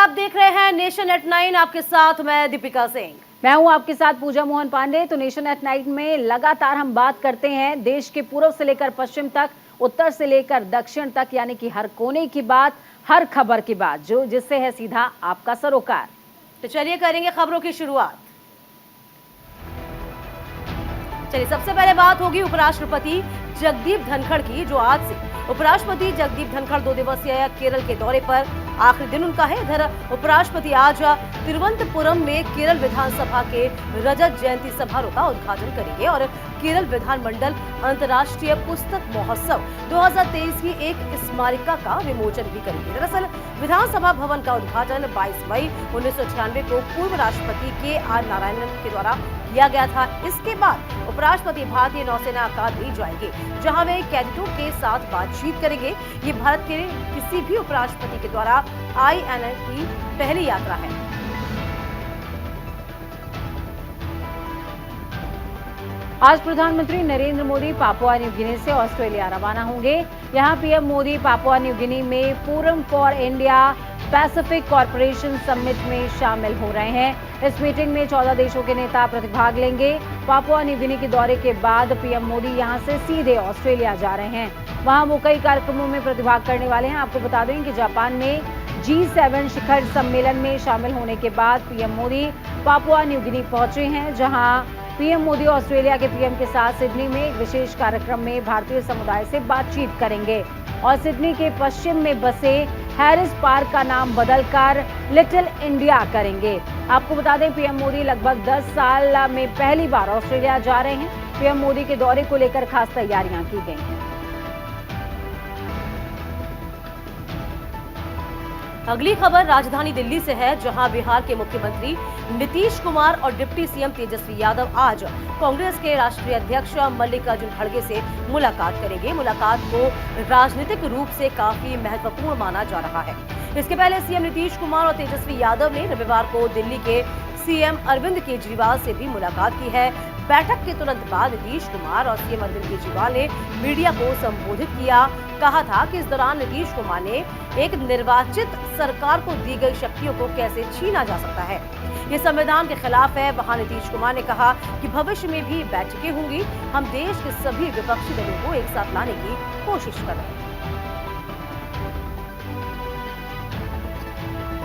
आप देख रहे हैं नेशन एट 9। आपके साथ मैं दीपिका सिंह। मैं हूं आपके साथ पूजा मोहन पांडे। तो नेशन एट नाइट में लगातार हम बात करते हैं देश के पूर्व से लेकर पश्चिम तक, उत्तर से लेकर दक्षिण तक, यानी कि हर कोने की बात, हर खबर की बात, जो जिससे है सीधा आपका सरोकार। तो चलिए करेंगे खबरों की शुरुआत। चलिए सबसे पहले बात होगी उपराष्ट्रपति जगदीप धनखड़ की, जो आज से उपराष्ट्रपति जगदीप धनखड़ 2 दिवसीय केरल के दौरे पर आखिरी दिन उनका है। इधर उपराष्ट्रपति आज तिरुवनंतपुरम में केरल विधानसभा के रजत जयंती समारोह का उद्घाटन करेंगे और केरल विधानमंडल अंतर्राष्ट्रीय पुस्तक महोत्सव 2023 की एक स्मारिका का विमोचन भी करेंगे। दरअसल विधानसभा भवन का उद्घाटन 22 मई 1996 को पूर्व राष्ट्रपति के.आर. नारायणन के द्वारा किया गया था। इसके बाद उपराष्ट्रपति भारतीय नौसेना अकादमी जाएंगे, जहां वे कैडेटों के साथ बातचीत करेंगे। ये भारत के किसी भी उपराष्ट्रपति के द्वारा INA की पहली यात्रा है। आज प्रधानमंत्री Narendra Modi Papua New Guinea से ऑस्ट्रेलिया रवाना होंगे। यहां PM Modi Papua New Guinea में forum for India Pacific corporation summit में शामिल हो रहे हैं। इस मीटिंग में 14 देशों के नेता प्रतिभाग लेंगे। पापुआ न्यू गिनी के दौरे के बाद पीएम मोदी यहां से सीधे ऑस्ट्रेलिया जा रहे हैं। वहां वो कई कार्यक्रमों में प्रतिभाग करने वाले हैं। आपको बता दें कि जापान में G7 शिखर सम्मेलन में शामिल होने के बाद पीएम मोदी पापुआ न्यू गिनी पहुंचे हैं, जहां पीएम मोदी ऑस्ट्रेलिया के पीएम के साथ सिडनी में एक विशेष कार्यक्रम में भारतीय समुदाय से बातचीत करेंगे और सिडनी के पश्चिम में बसे हैरिस पार्क का नाम बदलकर लिटिल इंडिया करेंगे। आपको बता दें पीएम मोदी लगभग 10 साल में पहली बार ऑस्ट्रेलिया जा रहे हैं। पीएम मोदी के दौरे को लेकर खास तैयारियां की गई हैं। अगली खबर राजधानी दिल्ली से है, जहां बिहार के मुख्यमंत्री नीतीश कुमार और डिप्टी सीएम तेजस्वी यादव आज कांग्रेस के राष्ट्रीय अध्यक्ष मल्लिकार्जुन खड़गे से मुलाकात करेंगे। मुलाकात को राजनीतिक रूप से काफी महत्वपूर्ण माना जा रहा है। इसके पहले सीएम नीतीश कुमार और तेजस्वी यादव ने रविवार को दिल्ली के सीएम अरविंद केजरीवाल से भी मुलाकात की है। बैठक के तुरंत बाद नीतीश कुमार और सीएम अरविंद केजरीवाल ने मीडिया को संबोधित किया। कहा था कि इस दौरान नीतीश कुमार ने एक निर्वाचित सरकार को दी गई शक्तियों को कैसे छीना जा सकता है, ये संविधान के खिलाफ है। वहां नीतीश कुमार ने कहा कि भविष्य में भी बैठकें होंगी। हम देश के सभी विपक्षी दलों को एक साथ लाने की कोशिश कर रहे हैं।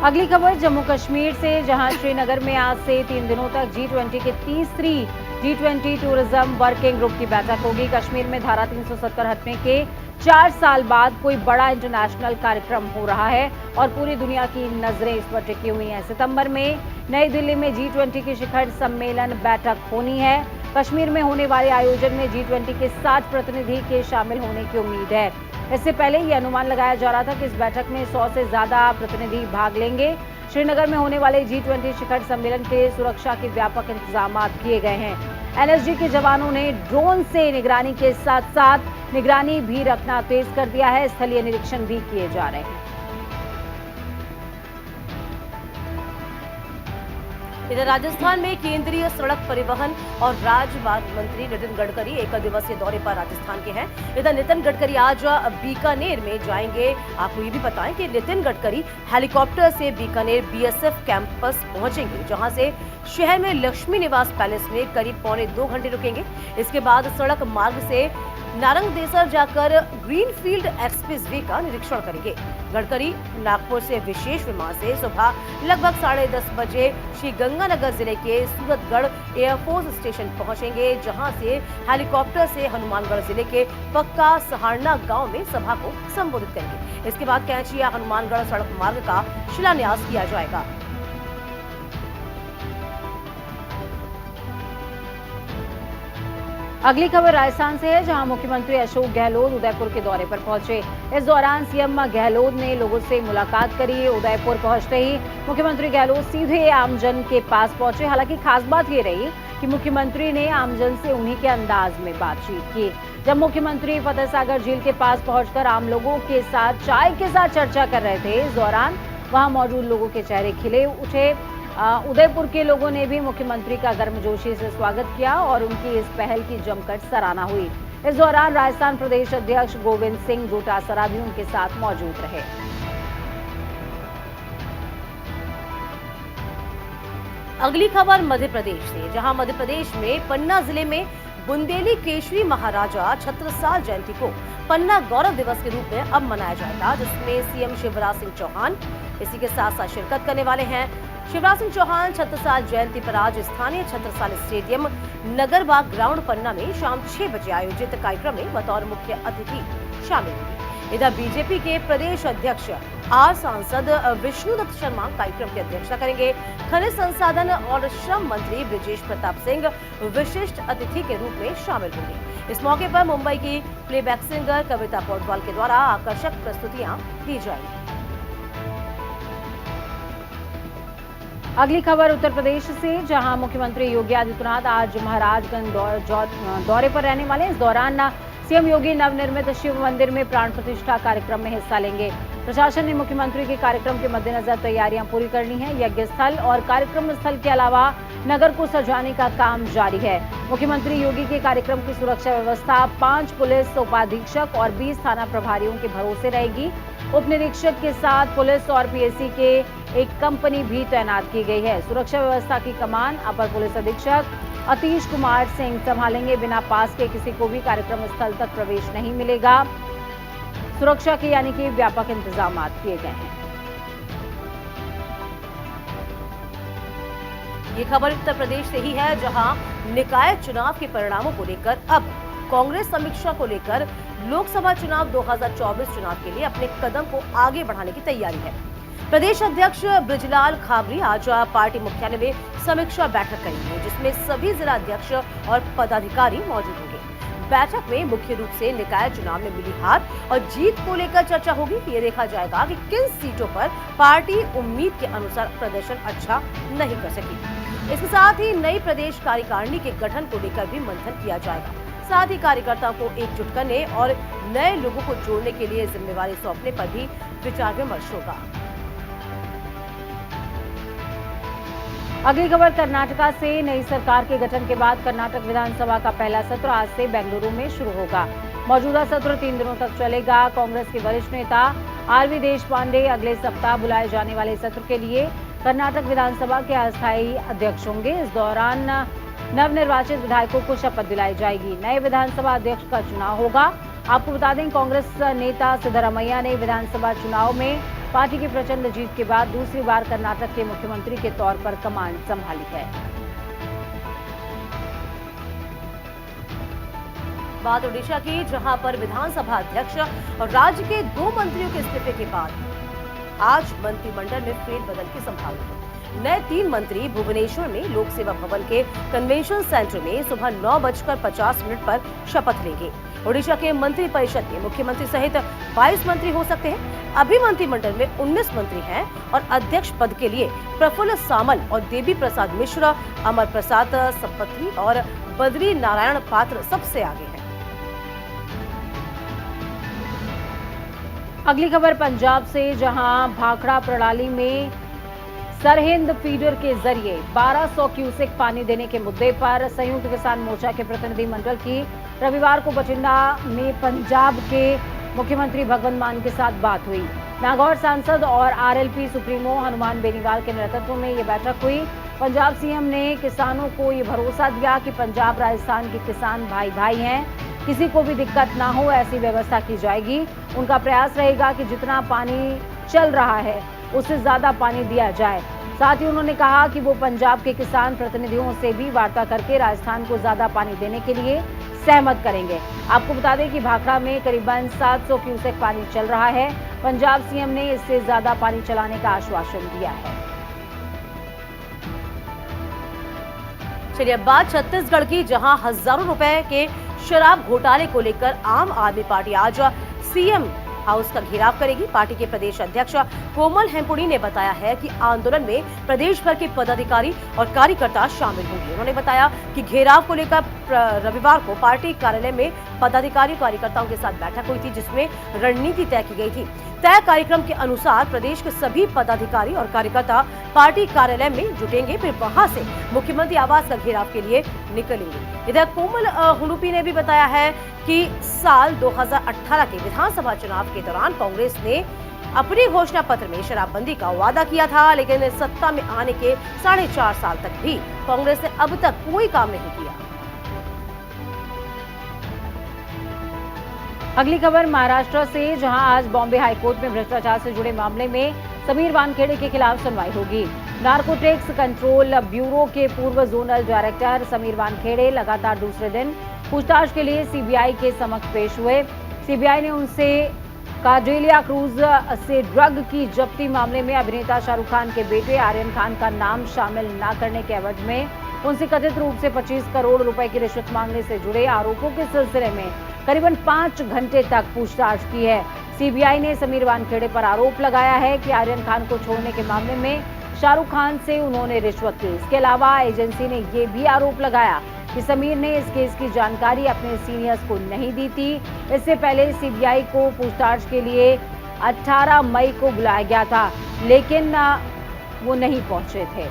अगली खबर जम्मू कश्मीर से, जहां श्रीनगर में आज से 3 दिनों तक G20 की तीसरी G20 टूरिज्म वर्किंग ग्रुप की बैठक होगी। कश्मीर में धारा 370 हटने के 4 साल बाद कोई बड़ा इंटरनेशनल कार्यक्रम हो रहा है और पूरी दुनिया की नजरें इस पर टिकी हुई हैं। सितंबर में नई दिल्ली में G20 की शिखर सम्मेलन बैठक होनी है। कश्मीर में होने वाले आयोजन में G20 के 60 प्रतिनिधि के शामिल होने की उम्मीद है। इससे पहले ये अनुमान लगाया जा रहा था कि इस बैठक में 100 से ज्यादा प्रतिनिधि भाग लेंगे। श्रीनगर में होने वाले G20 शिखर सम्मेलन के सुरक्षा के व्यापक इंतजाम किए गए हैं। NSG के जवानों ने ड्रोन से निगरानी के साथ साथ निगरानी भी रखना तेज कर दिया है। स्थलीय निरीक्षण भी किए जा रहे हैं। इधर राजस्थान में केंद्रीय सड़क परिवहन और राजमार्ग मंत्री नितिन गडकरी 1 दिवसीय दौरे पर राजस्थान के हैं। इधर नितिन गडकरी आज बीकानेर में जाएंगे। आपको ये भी बताएं कि नितिन गडकरी हेलीकॉप्टर से बीकानेर BSF कैंपस पहुंचेंगे, जहां से शहर में लक्ष्मी निवास पैलेस में करीब पौने 2 घंटे रुकेंगे। इसके बाद सड़क मार्ग से नारंगदेसर जाकर ग्रीनफील्ड एक्सप्रेसवे का निरीक्षण करेंगे। गडकरी नागपुर से विशेष विमान से सुबह लगभग 10:30 बजे श्री गंगानगर जिले के सूरतगढ़ एयरफोर्स स्टेशन पहुंचेंगे, जहां से हेलीकॉप्टर से हनुमानगढ़ जिले के पक्का सहारना गांव में सभा को संबोधित करेंगे। इसके बाद कैंचिया हनुमानगढ़ सड़क मार्ग का शिलान्यास किया जाएगा। अगली खबर राजस्थान से है, जहां मुख्यमंत्री अशोक गहलोत उदयपुर के दौरे पर पहुंचे। इस दौरान सीएम गहलोत ने लोगों से मुलाकात करी। उदयपुर पहुंचते ही मुख्यमंत्री गहलोत सीधे आमजन के पास पहुंचे। हालांकि खास बात ये रही कि मुख्यमंत्री ने आमजन से उन्हीं के अंदाज में बातचीत की। जब मुख्यमंत्री फतेह सागर झील के पास पहुंचकर आम लोगों के साथ चाय के साथ चर्चा कर रहे थे, इस दौरान वहां मौजूद लोगों के चेहरे खिले उठे। उदयपुर के लोगों ने भी मुख्यमंत्री का गर्मजोशी से स्वागत किया और उनकी इस पहल की जमकर सराहना हुई। इस दौरान राजस्थान प्रदेश अध्यक्ष गोविंद सिंह डोटासरा भी उनके साथ मौजूद रहे। अगली खबर मध्य प्रदेश से, जहां मध्य प्रदेश में पन्ना जिले में बुंदेली केशरी महाराजा छत्रसाल जयंती को पन्ना गौरव दिवस के रूप में अब मनाया जाएगा, जिसमें सीएम शिवराज सिंह चौहान इसी के साथ साथ शिरकत करने वाले हैं। शिवराज सिंह चौहान छत्रसाल जयंती पर आज स्थानीय छत्रसाल स्टेडियम नगरबाग ग्राउंड पन्ना में शाम 6 बजे आयोजित कार्यक्रम में बतौर मुख्य अतिथि शामिल होंगे। इधर बीजेपी के प्रदेश अध्यक्ष आर सांसद विष्णुदत्त शर्मा कार्यक्रम की अध्यक्षता करेंगे। खनिज संसाधन और श्रम मंत्री ब्रिजेश प्रताप सिंह विशिष्ट अतिथि के रूप में शामिल होंगे। इस मौके पर मुंबई की प्लेबैक सिंगर कविता पौडवाल के द्वारा आकर्षक प्रस्तुतियां दी जाएंगी। अगली खबर उत्तर प्रदेश से, जहां मुख्यमंत्री योगी आदित्यनाथ आज महाराजगंज दौरे पर रहने वाले। इस दौरान सीएम योगी नवनिर्मित शिव मंदिर में प्राण प्रतिष्ठा कार्यक्रम में हिस्सा लेंगे। प्रशासन ने मुख्यमंत्री के कार्यक्रम के मद्देनजर तैयारियां पूरी करनी है। यज्ञ स्थल और कार्यक्रम स्थल के अलावा नगर को सजाने का काम जारी है। मुख्यमंत्री योगी के कार्यक्रम की सुरक्षा व्यवस्था 5 पुलिस उपाधीक्षक और 20 थाना प्रभारियों के भरोसे रहेगी। उप निरीक्षक के साथ पुलिस और पीएसी के एक कंपनी भी तैनात की गई है। सुरक्षा व्यवस्था की कमान अपर पुलिस अधीक्षक अतीश कुमार सिंह संभालेंगे। बिना पास के किसी को भी कार्यक्रम स्थल तक प्रवेश नहीं मिलेगा। सुरक्षा के यानी कि व्यापक इंतजाम किए गए हैं। ये खबर उत्तर प्रदेश से ही है, जहां निकाय चुनाव के परिणामों को लेकर अब कांग्रेस समीक्षा को लेकर लोकसभा चुनाव 2024 चुनाव के लिए अपने कदम को आगे बढ़ाने की तैयारी है। प्रदेश अध्यक्ष बृजलाल खाबरी आज पार्टी मुख्यालय में समीक्षा बैठक करेंगे, जिसमें सभी जिला अध्यक्ष और पदाधिकारी मौजूद होंगे। बैठक में मुख्य रूप से निकाय चुनाव में मिली हार और जीत को लेकर चर्चा होगी। ये देखा जाएगा कि किन सीटों पर पार्टी उम्मीद के अनुसार प्रदर्शन अच्छा नहीं कर सकी। इसके साथ ही नई प्रदेश कार्यकारिणी के गठन को लेकर भी मंथन किया जाएगा। साथ ही कार्यकर्ताओं को एकजुट करने और नए लोगों को जोड़ने के लिए जिम्मेवारी सौंपने पर भी विचार विमर्श होगा। अगली खबर कर्नाटका से। नई सरकार के गठन के बाद कर्नाटक विधानसभा का पहला सत्र आज से बेंगलुरु में शुरू होगा। मौजूदा सत्र 3 दिनों तक चलेगा। कांग्रेस के वरिष्ठ नेता आरवी देशपांडे अगले सप्ताह बुलाए जाने वाले सत्र के लिए कर्नाटक विधानसभा के अस्थायी अध्यक्ष होंगे। इस दौरान नवनिर्वाचित विधायकों को शपथ दिलाई जाएगी। नए विधानसभा अध्यक्ष का चुनाव होगा। आपको बता दें, कांग्रेस नेता सिद्धरामैया ने विधानसभा चुनाव में पार्टी की प्रचंड जीत के बाद दूसरी बार कर्नाटक के मुख्यमंत्री के तौर पर कमान संभाली है। बात ओडिशा की, जहां पर विधानसभा अध्यक्ष और राज्य के 2 मंत्रियों के इस्तीफे के बाद आज मंत्रिमंडल में फेरबदल की संभावना है। नए 3 मंत्री भुवनेश्वर में लोक सेवा भवन के कन्वेंशन सेंटर में सुबह 9:50 पर शपथ लेंगे। ओडिशा के मंत्री परिषद में मुख्यमंत्री सहित 22 मंत्री हो सकते हैं। अभी मंत्रिमंडल में 19 मंत्री हैं और अध्यक्ष पद के लिए प्रफुल्ल सामल और देवी प्रसाद मिश्रा, अमर प्रसाद सप्पथी और बद्री नारायण पात्र सबसे आगे हैं। अगली खबर पंजाब से, जहां भाखड़ा प्रणाली में सरहिंद फीडर के जरिए 1200 क्यूसेक पानी देने के मुद्दे पर संयुक्त किसान मोर्चा के प्रतिनिधिमंडल की रविवार को बठिंडा में पंजाब के मुख्यमंत्री भगवंत मान के साथ बात हुई। नागौर सांसद और आरएलपी सुप्रीमो हनुमान बेनीवाल के नेतृत्व में ये बैठक हुई। पंजाब सीएम ने किसानों को ये भरोसा दिया कि पंजाब राजस्थान के किसान भाई भाई हैं, किसी को भी दिक्कत ना हो ऐसी व्यवस्था की जाएगी। उनका प्रयास रहेगा कि जितना पानी चल रहा है उससे ज्यादा पानी दिया जाए। साथ ही उन्होंने कहा कि वो पंजाब के किसान प्रतिनिधियों से भी वार्ता करके राजस्थान को ज्यादा पानी देने के लिए सहमत करेंगे। आपको बता दें कि भाखड़ा में करीबन 700 क्यूसेक पानी चल रहा है। पंजाब सीएम ने इससे ज्यादा पानी चलाने का आश्वासन दिया है। चलिए अब बात छत्तीसगढ़ की, जहां हजारों रुपए के शराब घोटाले को लेकर आम आदमी पार्टी आज सीएम हाउस का घेराव करेगी। पार्टी के प्रदेश अध्यक्ष कोमल हेमपुड़ी ने बताया है कि आंदोलन में प्रदेश भर के पदाधिकारी और कार्यकर्ता शामिल होंगे। उन्होंने बताया कि घेराव को लेकर रविवार को पार्टी कार्यालय में पदाधिकारी कार्यकर्ताओं के साथ बैठक हुई थी, जिसमें रणनीति तय की गई थी। तय कार्यक्रम के अनुसार प्रदेश के सभी पदाधिकारी और कार्यकर्ता पार्टी कार्यालय में जुटेंगे, फिर वहां से मुख्यमंत्री आवास का घेराव के लिए निकलेंगे। इधर कोमल हुनुपी ने भी बताया है कि साल 2018 के विधानसभा चुनाव के दौरान कांग्रेस ने अपनी घोषणा पत्र में शराबबंदी का वादा किया था, लेकिन सत्ता में आने के 4.5 साल तक भी कांग्रेस ने अब तक कोई काम नहीं किया। अगली खबर महाराष्ट्र से, जहां आज बॉम्बे हाईकोर्ट में भ्रष्टाचार से जुड़े मामले में समीर वानखेड़े के खिलाफ सुनवाई होगी। नार्कोटिक्स कंट्रोल ब्यूरो के पूर्व जोनल डायरेक्टर समीर वानखेड़े लगातार दूसरे दिन पूछताछ के लिए सीबीआई के समक्ष पेश हुए। सीबीआई ने उनसे कार्डेलिया क्रूज से ड्रग की जब्ती मामले में अभिनेता शाहरुख खान के बेटे आर्यन खान का नाम शामिल न करने के एवज में उनसे कथित रूप से 25 करोड़ रुपए की रिश्वत मांगने से जुड़े आरोपों के सिलसिले में करीबन 5 घंटे तक पूछताछ की है। सीबीआई ने समीर वानखेड़े पर आरोप लगाया है कि आर्यन खान को छोड़ने के मामले में शाहरुख खान से उन्होंने रिश्वत ली। इसके अलावा एजेंसी ने ये भी आरोप लगाया कि समीर ने इस केस की जानकारी अपने सीनियर्स को नहीं दी थी। इससे पहले सीबीआई को पूछताछ के लिए 18 मई को बुलाया गया था, लेकिन वो नहीं पहुंचे थे।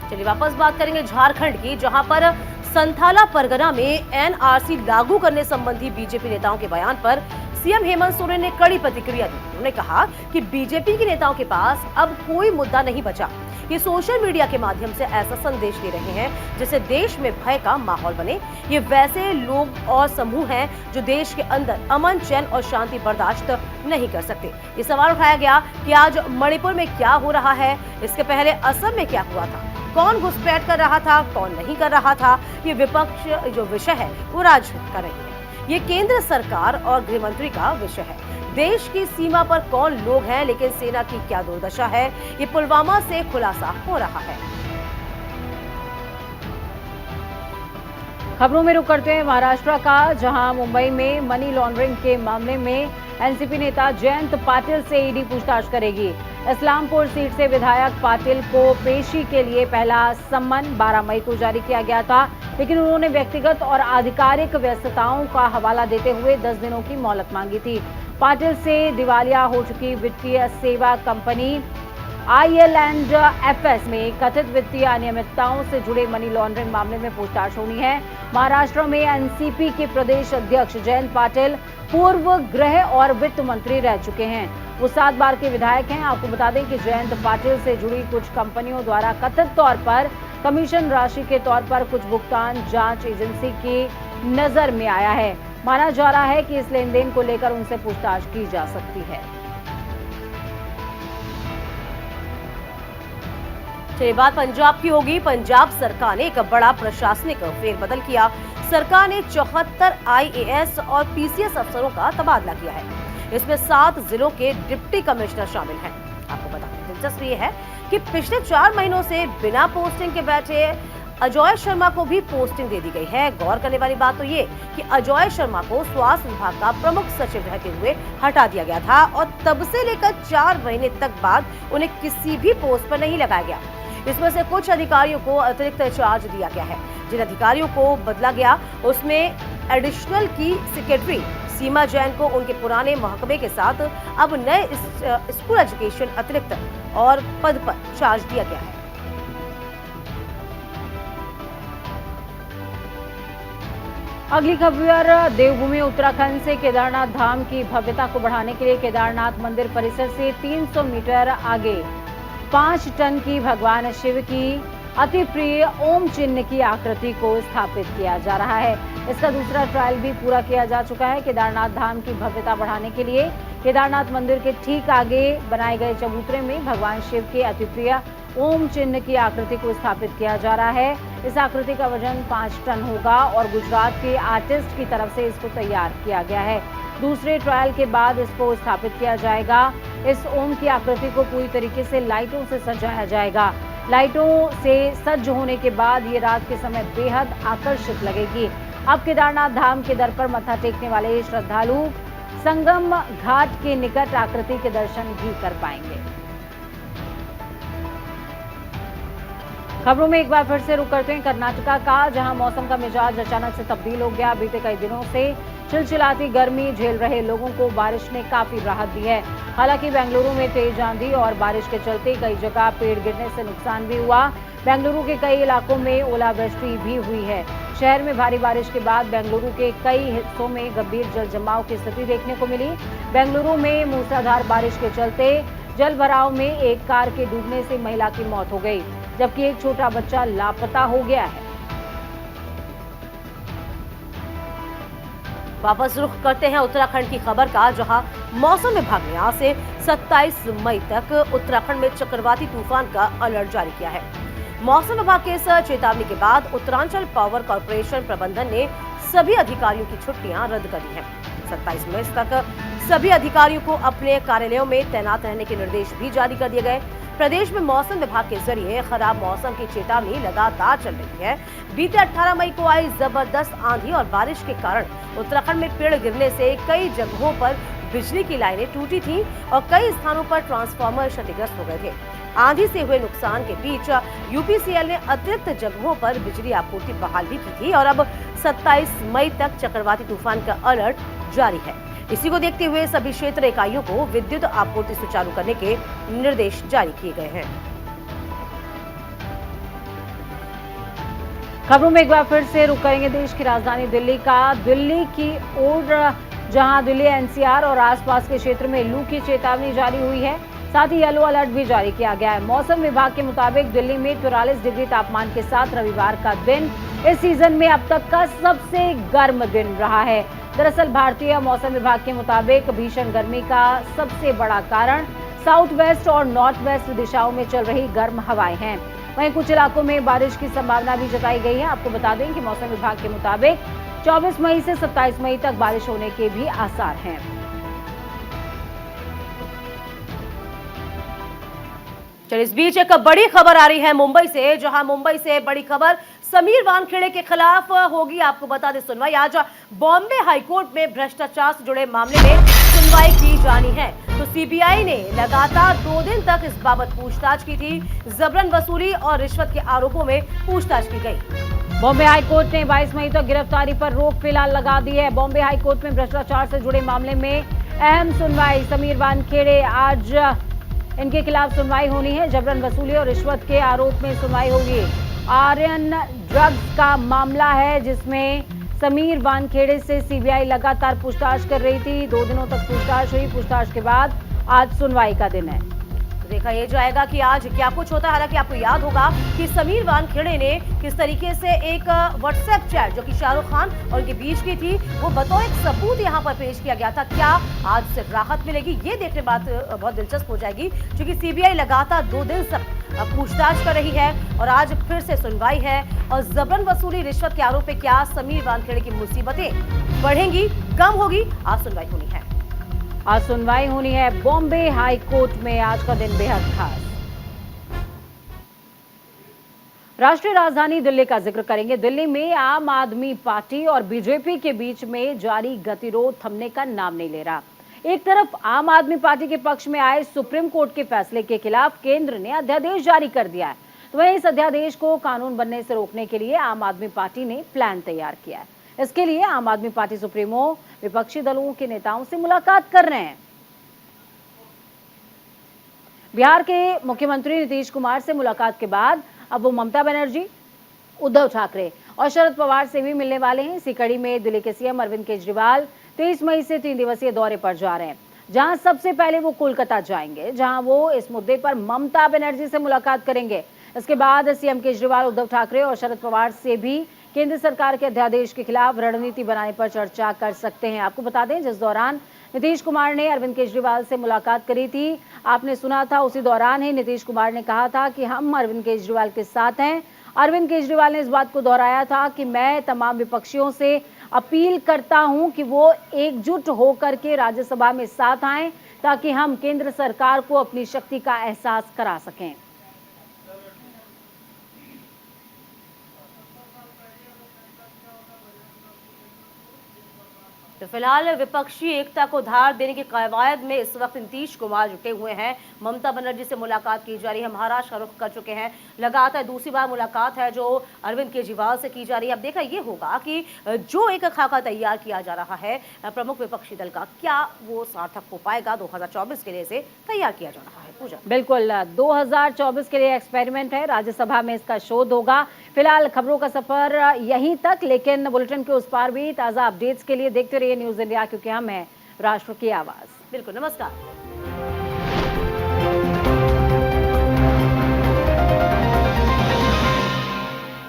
चलिए वापस बात करेंगे झारखंड की, जहां पर संथाला परगना में एनआरसी लागू करने संबंधी बीजेपी नेताओं के बयान पर सीएम हेमंत सोरेन ने कड़ी प्रतिक्रिया दी। उन्होंने कहा कि बीजेपी के नेताओं के पास अब कोई मुद्दा नहीं बचा। ये सोशल मीडिया के माध्यम से ऐसा संदेश दे रहे हैं जिससे देश में भय का माहौल बने। ये वैसे लोग और समूह हैं जो देश के अंदर अमन, चैन और शांति बर्दाश्त नहीं कर सकते। ये सवाल उठाया गया कि आज मणिपुर में क्या हो रहा है, इसके पहले असम में क्या हुआ था, कौन घुसपैठ कर रहा था, कौन नहीं कर रहा था। ये विपक्ष जो विषय है वो राजनीति कर रही है। ये केंद्र सरकार और गृह मंत्री का विषय है। देश की सीमा पर कौन लोग हैं, लेकिन सेना की क्या दुर्दशा है, ये पुलवामा से खुलासा हो रहा है। खबरों में रुक करते हैं महाराष्ट्र का, जहां मुंबई में मनी लॉन्ड्रिंग के मामले में एनसीपी नेता जयंत पाटिल से ईडी पूछताछ करेगी। इस्लामपुर सीट से विधायक पाटिल को पेशी के लिए पहला सम्मन 12 मई को जारी किया गया था, लेकिन उन्होंने व्यक्तिगत और आधिकारिक व्यस्तताओं का हवाला देते हुए 10 दिनों की मोहलत मांगी थी। पाटिल से दिवालिया हो चुकी वित्तीय सेवा कंपनी IL&FS में कथित वित्तीय अनियमितताओं से जुड़े मनी लॉन्ड्रिंग मामले में पूछताछ होनी है। महाराष्ट्र में एनसीपी के प्रदेश अध्यक्ष जयंत पाटिल पूर्व गृह और वित्त मंत्री रह चुके हैं। वो 7 बार के विधायक हैं। आपको बता दें कि जयंत पाटिल से जुड़ी कुछ कंपनियों द्वारा कथित तौर पर कमीशन राशि के तौर पर कुछ भुगतान जांच एजेंसी की नजर में आया है। माना जा रहा है कि इस लेन देन को लेकर उनसे पूछताछ की जा सकती है। चलिए बात पंजाब की होगी। पंजाब सरकार ने एक बड़ा प्रशासनिक फेरबदल किया। सरकार ने 74 IAS और PCS अफसरों का तबादला किया है। इसमें 7 जिलों के डिप्टी कमिश्नर शामिल हैं। आपको बता दें, दिलचस्प ये है कि पिछले 4 महीनों से बिना पोस्टिंग के बैठे अजय शर्मा को भी पोस्टिंग दे दी गई है। गौर करने वाली बात तो ये कि अजय शर्मा को स्वास्थ्य विभाग का प्रमुख सचिव रहते हुए हटा दिया गया था और तब से लेकर 4 महीने तक बाद उन्हें किसी भी पोस्ट पर नहीं लगाया गया। इसमें से कुछ अधिकारियों को अतिरिक्त चार्ज दिया गया है। जिन अधिकारियों को बदला गया उसमें एडिशनल की सेक्रेटरी सीमा जैन को उनके पुराने महकमे के साथ अब नए स्कूल एजुकेशन अतिरिक्त और पद पर चार्ज दिया गया है। अगली खबर देवभूमि उत्तराखंड से। केदारनाथ धाम की भव्यता को बढ़ाने के लिए केदारनाथ मंदिर परिसर से 300 मीटर आगे 5 टन की भगवान शिव की अति प्रिय ओम चिन्ह की आकृति को स्थापित किया जा रहा है। इसका दूसरा ट्रायल भी पूरा किया जा चुका है। केदारनाथ धाम की भव्यता बढ़ाने के लिए केदारनाथ मंदिर के ठीक आगे बनाए गए चबूतरे में भगवान शिव के अति प्रिय ओम चिन्ह की आकृति को स्थापित किया जा रहा है। इस आकृति का वजन 5 टन होगा और गुजरात के आर्टिस्ट की तरफ से इसको तैयार किया गया है। दूसरे ट्रायल के बाद इसको स्थापित किया जाएगा। इस ओम की आकृति को पूरी तरीके से लाइटों से सजाया जाएगा। लाइटों से सज्ज होने के बाद ये रात के समय बेहद आकर्षित लगेगी। अब केदारनाथ धाम के दर पर मत्था टेकने वाले श्रद्धालु संगम घाट के निकट आकृति के दर्शन भी कर पाएंगे। खबरों में एक बार फिर से रुक करते हैं कर्नाटका का, जहां मौसम का मिजाज अचानक से तब्दील हो गया। बीते कई दिनों से चिलचिलाती गर्मी झेल रहे लोगों को बारिश ने काफी राहत दी है। हालांकि बेंगलुरु में तेज आंधी और बारिश के चलते कई जगह पेड़ गिरने से नुकसान भी हुआ। बेंगलुरु के कई इलाकों में ओलावृष्टि भी हुई है। शहर में भारी बारिश के बाद बेंगलुरु के कई हिस्सों में गंभीर जल जमाव की स्थिति देखने को मिली। बेंगलुरु में मूसलाधार बारिश के चलते जल भराव में एक कार के डूबने से महिला की मौत हो गई, जबकि एक छोटा बच्चा लापता हो गया है। वापस रुख करते हैं उत्तराखंड की खबर का, जहां मौसम विभाग ने आज से 27 मई तक उत्तराखंड में चक्रवाती तूफान का अलर्ट जारी किया है। मौसम विभाग के इस चेतावनी के बाद उत्तरांचल पावर कॉर्पोरेशन प्रबंधन ने सभी अधिकारियों की छुट्टियां रद्द कर दी हैं। 27 मई तक सभी अधिकारियों को अपने कार्यालयों में तैनात रहने के निर्देश भी जारी कर दिए गए। प्रदेश में मौसम विभाग के जरिए खराब मौसम की चेतावनी लगातार चल रही है। बीते 18 मई को आई जबरदस्त आंधी और बारिश के कारण उत्तराखंड में पेड़ गिरने से कई जगहों पर बिजली की लाइनें टूटी थीं और कई स्थानों पर ट्रांसफार्मर क्षतिग्रस्त हो गए थे। आंधी से हुए नुकसान के बीच यूपीसीएल ने अतिरिक्त जगहों पर बिजली आपूर्ति बहाल भी की थी और अब 27 मई तक चक्रवाती तूफान का अलर्ट जारी है। इसी को देखते हुए सभी क्षेत्र इकाइयों को विद्युत आपूर्ति सुचारू करने के निर्देश जारी किए गए हैं। खबरों में एक बार फिर से रुक करेंगे देश की राजधानी दिल्ली का। दिल्ली की ओर, जहां दिल्ली एनसीआर और आसपास के क्षेत्र में लू की चेतावनी जारी हुई है, साथ ही येलो अलर्ट भी जारी किया गया है। मौसम विभाग के मुताबिक दिल्ली में 44 डिग्री तापमान के साथ रविवार का दिन इस सीजन में अब तक का सबसे गर्म दिन रहा है। दरअसल भारतीय मौसम विभाग के मुताबिक भीषण गर्मी का सबसे बड़ा कारण साउथ वेस्ट और नॉर्थ वेस्ट दिशाओं में चल रही गर्म हवाएं हैं। वहीं कुछ इलाकों में बारिश की संभावना भी जताई गई है। आपको बता दें कि मौसम विभाग के मुताबिक 24 मई से 27 मई तक बारिश होने के भी आसार हैं। चलिए, इस बीच एक बड़ी खबर आ रही है मुंबई से, जहां मुंबई से बड़ी खबर समीर वानखेड़े के खिलाफ होगी। आपको बता दें सुनवाई आज बॉम्बे हाईकोर्ट में भ्रष्टाचार से जुड़े मामले में सुनवाई की जानी है। तो सीबीआई ने लगातार 2 दिन तक इस बाबत पूछताछ की थी। जबरन वसूली और रिश्वत के आरोपों में पूछताछ की गई। बॉम्बे हाईकोर्ट ने 22 मई तक गिरफ्तारी पर रोक फिलहाल लगा दी है। बॉम्बे हाईकोर्ट में भ्रष्टाचार से जुड़े मामले में अहम सुनवाई। समीर वानखेड़े, आज इनके खिलाफ सुनवाई होनी है। जबरन वसूली और रिश्वत के आरोप में सुनवाई होगी। आर्यन ड्रग्स का मामला है, जिसमें समीर वानखेड़े से सीबीआई लगातार पूछताछ कर रही थी। 2 दिनों तक पूछताछ हुई। पूछताछ के बाद आज सुनवाई का दिन है। देखा यह जाएगा कि आज क्या कुछ होता है। हालांकि आपको याद होगा कि समीर वानखेड़े ने किस तरीके से एक व्हाट्सएप चैट जो कि शाहरुख खान और उनके बीच की थी, वो बतौर एक सबूत यहाँ पर पेश किया गया था। क्या आज से राहत मिलेगी, ये देखने बात बहुत दिलचस्प हो जाएगी, क्योंकि सीबीआई लगातार 2 दिन तक पूछताछ कर रही है और आज फिर से सुनवाई है। और जबरन वसूली रिश्वत के आरोप में क्या समीर वानखेड़े की मुसीबतें बढ़ेंगी, कम होगी, आज सुनवाई होनी है। आज सुनवाई होनी है बॉम्बे हाई कोर्ट में। आज का दिन बेहद खास। राष्ट्रीय राजधानी दिल्ली का जिक्र करेंगे। दिल्ली में आम आदमी पार्टी और बीजेपी के बीच में जारी गतिरोध थमने का नाम नहीं ले रहा। एक तरफ आम आदमी पार्टी के पक्ष में आए सुप्रीम कोर्ट के फैसले के खिलाफ केंद्र ने अध्यादेश जारी कर दिया है, तो वहीं इस अध्यादेश को कानून बनने से रोकने के लिए आम आदमी पार्टी ने प्लान तैयार किया है। इसके लिए आम आदमी पार्टी सुप्रीमो विपक्षी दलों के नेताओं से मुलाकात कर रहे हैं। बिहार के मुख्यमंत्री नीतीश कुमार से मुलाकात के बाद अब वो ममता बनर्जी, उद्धव ठाकरे और शरद पवार से भी मिलने वाले हैं। इसी कड़ी में दिल्ली के सीएम अरविंद केजरीवाल 23 मई से 3 दिवसीय दौरे पर जा रहे हैं, जहां सबसे पहले वो कोलकाता जाएंगे, जहां वो इस मुद्दे पर ममता बनर्जी से मुलाकात करेंगे। इसके बाद सीएम केजरीवाल उद्धव ठाकरे और शरद पवार से भी केंद्र सरकार के अध्यादेश के खिलाफ रणनीति बनाने पर चर्चा कर सकते हैं। आपको बता दें, जिस दौरान नीतीश कुमार ने अरविंद केजरीवाल से मुलाकात करी थी, आपने सुना था, उसी दौरान ही नीतीश कुमार ने कहा था कि हम अरविंद केजरीवाल के साथ हैं। अरविंद केजरीवाल ने इस बात को दोहराया था कि मैं तमाम विपक्षियों से अपील करता हूं कि वो एकजुट होकर के राज्यसभा में साथ आएं, ताकि हम केंद्र सरकार को अपनी शक्ति का एहसास करा सकें। तो फिलहाल विपक्षी एकता को धार देने की कवायद में इस वक्त नीतीश कुमार जुटे हुए हैं। ममता बनर्जी से मुलाकात की जा रही है, महाराष्ट्र का रुख कर चुके हैं। लगातार दूसरी बार मुलाकात है जो अरविंद केजरीवाल से की जा रही है। अब देखा ये होगा कि जो एक खाका तैयार किया जा रहा है प्रमुख विपक्षी दल का, क्या वो सार्थक हो पाएगा। 2024 के लिए इसे तैयार किया जा रहा है। पूजा, बिल्कुल 2024 के लिए एक्सपेरिमेंट है, राज्यसभा में इसका शोध होगा। फिलहाल खबरों का सफर यहीं तक, लेकिन बुलेटिन के उस पार भी ताजा अपडेट्स के लिए देखते रहिए न्यूज़ इंडिया, क्योंकि हम हैं राष्ट्र की आवाज। बिल्कुल, नमस्कार।